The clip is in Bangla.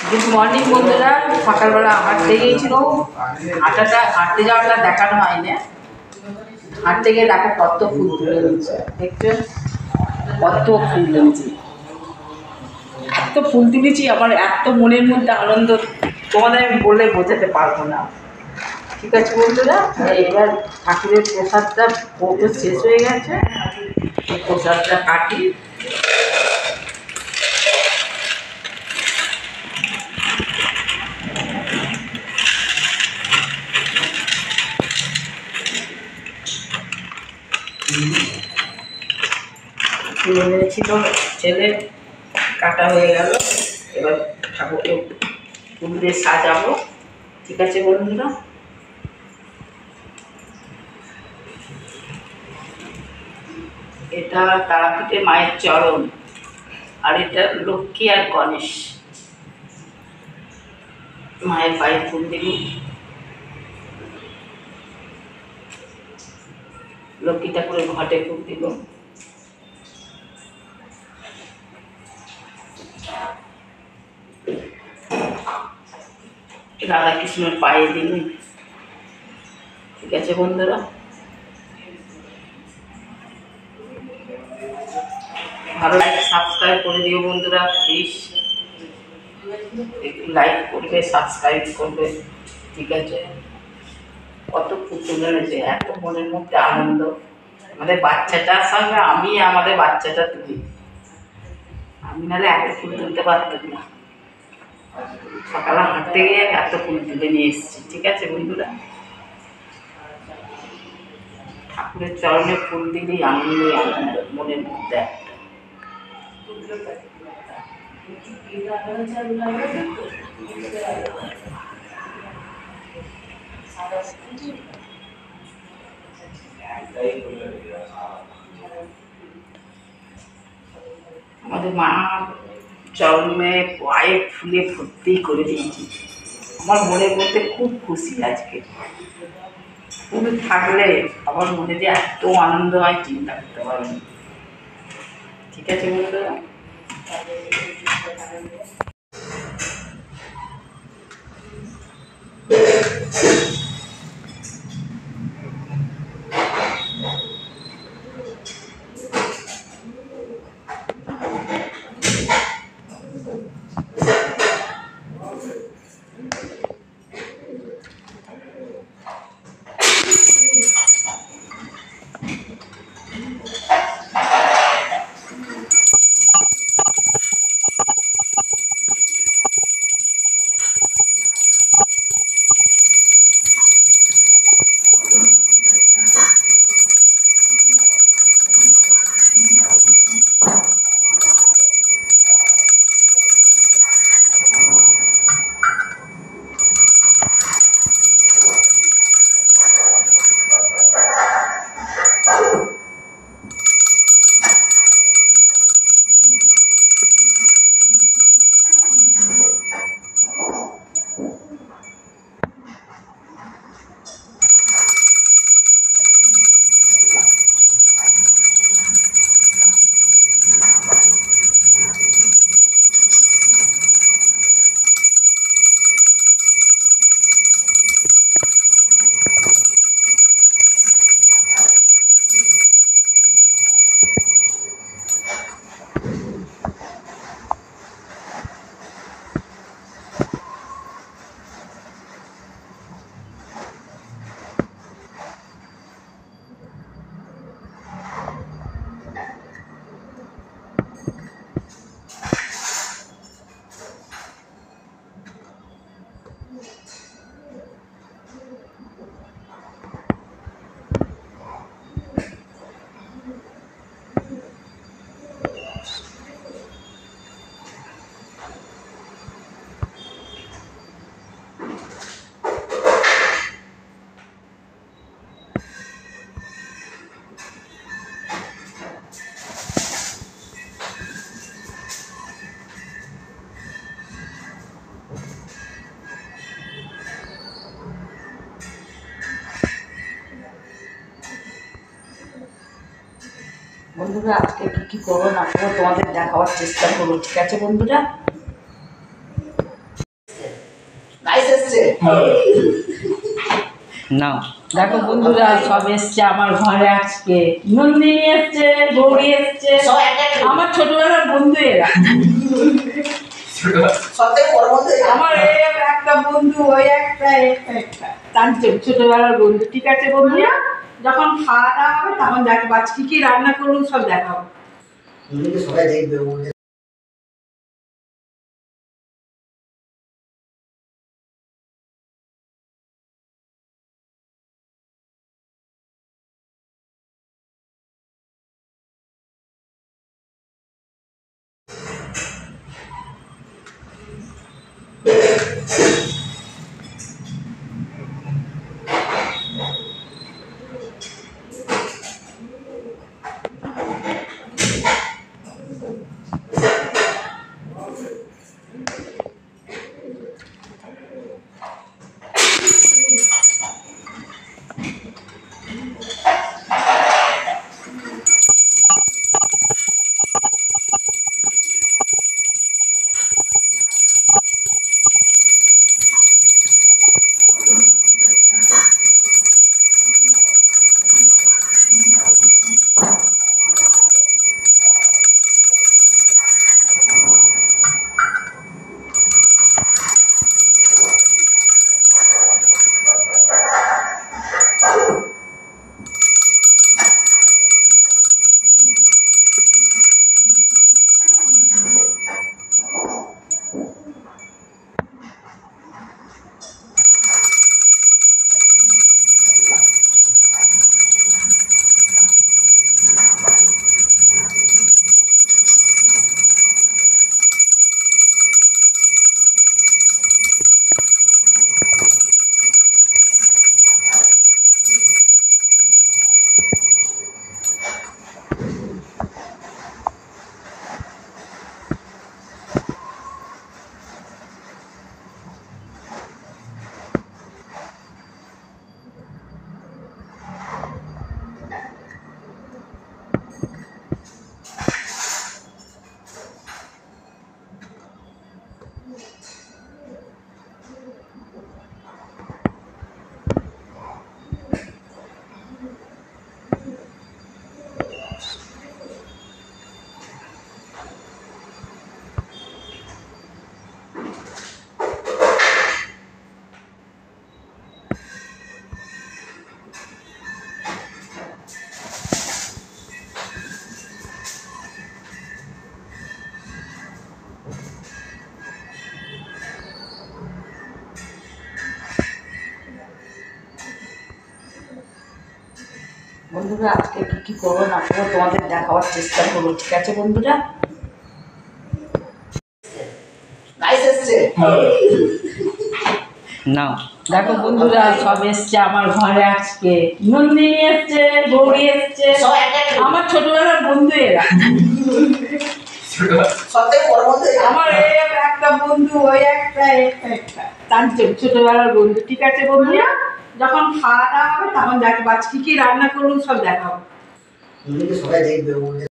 গুড মর্নিং বন্ধুরা। সকালবেলা হাঁটতে গিয়েছিল, হাঁটতে যাওয়াটা দেখানো হয় না। হাঁটতে গিয়ে দেখো কত ফুল তুলে নিচ্ছে, দেখছেন কত ফুল এনেছি, এত ফুল তুলেছি। আমার এত মনের মধ্যে আনন্দ তোমাদের আমি বলে বোঝাতে পারবো না। ঠিক আছে বন্ধুরা, এবার ঠাকুরের প্রসাদটা ভোগ শেষ হয়ে গেছে, প্রসাদটা কাটি। তুলে নিয়েছিল, ছেলে কাটা হয়ে গেল। এবার ঠাকুরকে ফুল দিয়ে সাজাবো। ঠিক আছে বন্ধুরা, এটা তারাপীঠে মায়ের চরণ, আর এটা লক্ষ্মী আর গণেশ। মায়ের পায়ে ফুল দিবি, লক্ষ্মী ঠাকুরের ঘটে ফুল দিব, রাধা কৃষ্ণের পায়ে দিন। ঠিক আছে বন্ধুরা, ভালো লাগে সাবস্ক্রাইব করে দিও বন্ধুরা, প্লিজ একটু লাইক করবে, সাবস্ক্রাইব করবে। ঠিক আছে, কত ফুল তুলে রয়েছে, এত মনের মধ্যে আনন্দ। আমাদের বাচ্চাটার সঙ্গে আমি আমাদের বাচ্চাটা তুলি, আমি নাহলে এত ফুল তুলতে পারতাম না। সকালে হাঁটতে গিয়ে এত ফুল তুলে নিয়ে এসেছি। ঠিক আছে বন্ধুরা, ঠাকুরের চরণে ফুল দিলেই আনন্দই আনন্দ মনের মধ্যে একটা। আমাদের মা চরণে পায়ে ফুলে ভর্তি করে দিয়েছি। আমার মনের মধ্যে খুব খুশি আজকে। ফুল থাকলে আমার মনে যে এত আনন্দ হয় চিন্তা করতে পারবেন। ঠিক আছে বন্ধুরা, বন্ধুরা আজকে কী করবো না করবো তোমাদের দেখাবার চেষ্টা করবো। ঠিক আছে বন্ধুরা। না দেখো বন্ধুরা সব এসছে আমার ঘরে আজকে। নন্দিনী এসছে, গৌরী এসছে, আমার ছোটবেলার বন্ধু এরা। আমার এই একটা বন্ধু, ওই একটা টানছে ছোটবেলার বন্ধু। ঠিক আছে বন্ধুরা, যখন খাওয়া দাওয়া হবে তখন দেখো আজকে কি রান্না করুন সব দেখাবো। সবাই দেখবে। বন্ধুরা আজকে কি কি করবো না করবো তোমাদের দেখাবার চেষ্টা করবো। ঠিক আছে বন্ধুরা, না দেখো বন্ধুরা সব এসছে আমার ঘরে আজকে। নন্দিনী এসছে, গৌরী এসছে, আমার ছোটবেলার বন্ধু এরা। আমার এই একটা বন্ধু, ওই একটা টানছে ছোটবেলার বন্ধু। ঠিক আছে বন্ধুরা, যখন খাওয়া দাওয়া হবে তখন দেখো আজকে কি রান্না করুন সব দেখাবো। সবাই দেখবে।